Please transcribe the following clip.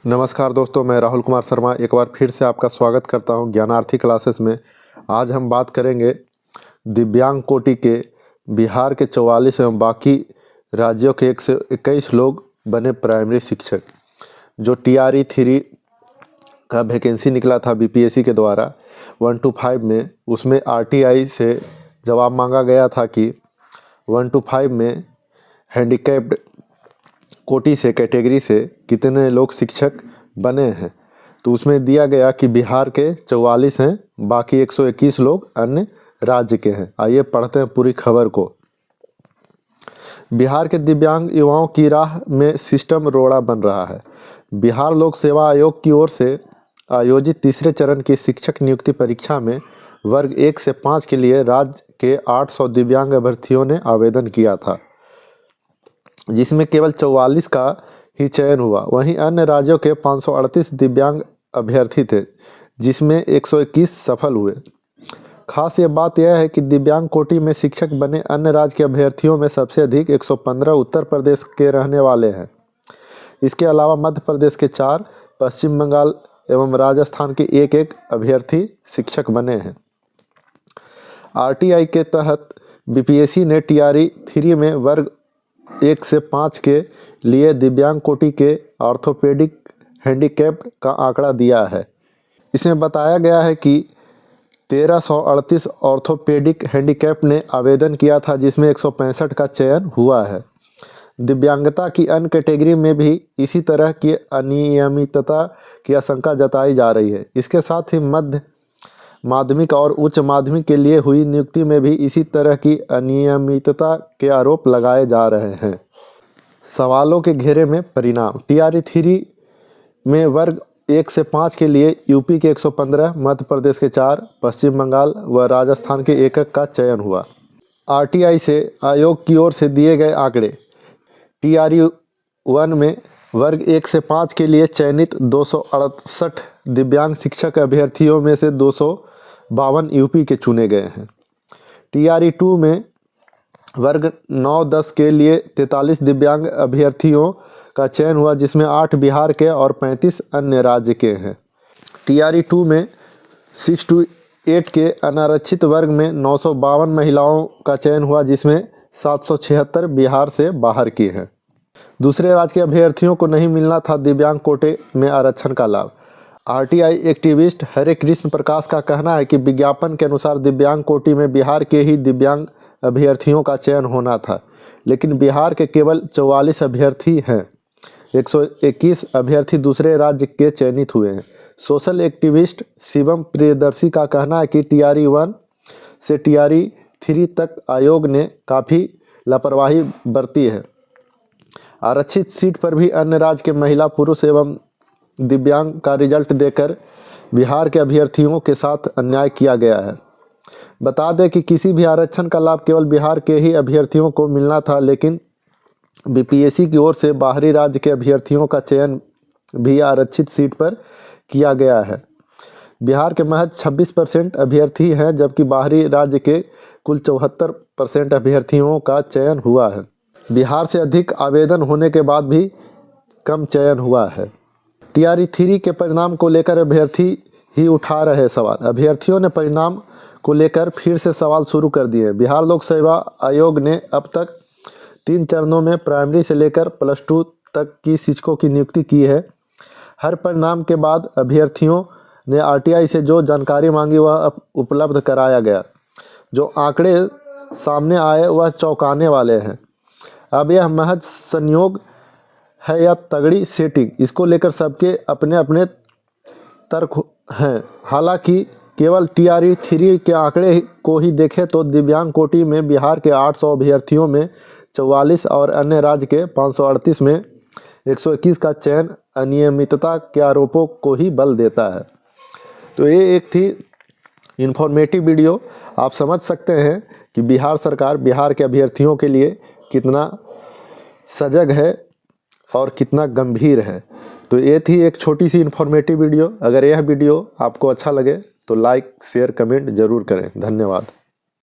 नमस्कार दोस्तों, मैं राहुल कुमार शर्मा एक बार फिर से आपका स्वागत करता हूं ज्ञानार्थी क्लासेस में। आज हम बात करेंगे दिव्यांग कोटि के बिहार के 44 एवं बाकी राज्यों के 121 लोग बने प्राइमरी शिक्षक। जो TRE 3 का वैकेंसी निकला था BPSC के द्वारा 1 to 5 में, उसमें RTI से जवाब मांगा गया था कि 1 to 5 में हैंडीकैप्ड कोटि से कैटेगरी से कितने लोग शिक्षक बने हैं। तो उसमें दिया गया कि बिहार के 44 हैं, बाकी 121 लोग अन्य राज्य के हैं। आइए पढ़ते हैं पूरी खबर को। बिहार के दिव्यांग युवाओं की राह में सिस्टम रोड़ा बन रहा है। बिहार लोक सेवा आयोग की ओर से आयोजित तीसरे चरण की शिक्षक नियुक्ति परीक्षा में वर्ग 1 से 5 के लिए राज्य के 800 दिव्यांग अभ्यर्थियों ने आवेदन किया था, जिसमें केवल 44 का ही चयन हुआ। वहीं अन्य राज्यों के 538 दिव्यांग अभ्यर्थी थे, जिसमें 121 सफल हुए। खास ये बात यह है कि दिव्यांग कोटि में शिक्षक बने अन्य राज्य के अभ्यर्थियों में सबसे अधिक 115 उत्तर प्रदेश के रहने वाले हैं। इसके अलावा मध्य प्रदेश के 4, पश्चिम बंगाल एवं राजस्थान के 1-1 अभ्यर्थी शिक्षक बने हैं। RTI के तहत BPSC ने TRE 3 में वर्ग 1 से 5 के लिए दिव्यांग कोटि के ऑर्थोपेडिक हैंडीकैप्ड का आंकड़ा दिया है। इसमें बताया गया है कि 1338 ऑर्थोपेडिक हैंडीकैप्ड ने आवेदन किया था, जिसमें 165 का चयन हुआ है। दिव्यांगता की अन्य कैटेगरी में भी इसी तरह की अनियमितता की आशंका जताई जा रही है। इसके साथ ही मध्य माध्यमिक और उच्च माध्यमिक के लिए हुई नियुक्ति में भी इसी तरह की अनियमितता के आरोप लगाए जा रहे हैं। सवालों के घेरे में परिणाम। TRE 3 में वर्ग 1 से 5 के लिए यूपी के 115, मध्य प्रदेश के 4, पश्चिम बंगाल व राजस्थान के 1-1 का चयन हुआ। RTI से आयोग की ओर से दिए गए आंकड़े। TRE 1 में वर्ग 1 से 5 के लिए चयनित 268 दिव्यांग शिक्षक अभ्यर्थियों में से 252 यूपी के चुने गए हैं। TRE 2 में वर्ग 9-10 के लिए 43 दिव्यांग अभ्यर्थियों का चयन हुआ, जिसमें 8 बिहार के और 35 अन्य राज्य के हैं। TRE 2 में 6 to 8 के अनारक्षित वर्ग में 952 महिलाओं का चयन हुआ, जिसमें 776 बिहार से बाहर की हैं। दूसरे राज्य के अभ्यर्थियों को नहीं मिलना था दिव्यांग कोटे में आरक्षण का लाभ। RTI एक्टिविस्ट हरे कृष्ण प्रकाश का कहना है कि विज्ञापन के अनुसार दिव्यांग कोटि में बिहार के ही दिव्यांग अभ्यर्थियों का चयन होना था, लेकिन बिहार के केवल 44 अभ्यर्थी हैं। 121 अभ्यर्थी दूसरे राज्य के चयनित हुए हैं। सोशल एक्टिविस्ट शिवम प्रियदर्शी का कहना है कि TRE 1 से TRE 3 तक आयोग ने काफ़ी लापरवाही बरती है। आरक्षित सीट पर भी अन्य राज्य के महिला, पुरुष एवं दिव्यांग का रिजल्ट देकर बिहार के अभ्यर्थियों के साथ अन्याय किया गया है। बता दें कि किसी भी आरक्षण का लाभ केवल बिहार के ही अभ्यर्थियों को मिलना था, लेकिन BPSC की ओर से बाहरी राज्य के अभ्यर्थियोयों का चयन भी आरक्षित सीट पर किया गया है। बिहार के महज 26% अभ्यर्थी हैं, जबकि बाहरी राज्य के कुल 74% अभ्यर्थियों का चयन हुआ है। बिहार से अधिक आवेदन होने के बाद भी कम चयन हुआ है। TRE 3 के परिणाम को लेकर अभ्यर्थी ही उठा रहे सवाल। अभ्यर्थियों ने परिणाम को लेकर फिर से सवाल शुरू कर दिए। बिहार लोक सेवा आयोग ने अब तक 3 चरणों में प्राइमरी से लेकर +2 तक की शिक्षकों की नियुक्ति की है। हर परिणाम के बाद अभ्यर्थियों ने RTI से जो जानकारी मांगी वह उपलब्ध कराया गया। जो आंकड़े सामने आए वह चौंकाने वाले हैं। अब यह महज संयोग है या तगड़ी सेटिंग, इसको लेकर सबके अपने अपने तर्क हैं। हालांकि केवल TRE 3 के आंकड़े को ही देखें तो दिव्यांग कोटि में बिहार के 800 अभ्यर्थियों में 44 और अन्य राज्य के 538 में 121 का चयन अनियमितता के आरोपों को ही बल देता है। तो ये एक थी इन्फॉर्मेटिव वीडियो। आप समझ सकते हैं कि बिहार सरकार बिहार के अभ्यर्थियों के लिए कितना सजग है और कितना गंभीर है। तो ये थी एक छोटी सी इन्फॉर्मेटिव वीडियो। अगर यह वीडियो आपको अच्छा लगे तो लाइक, शेयर, कमेंट ज़रूर करें। धन्यवाद।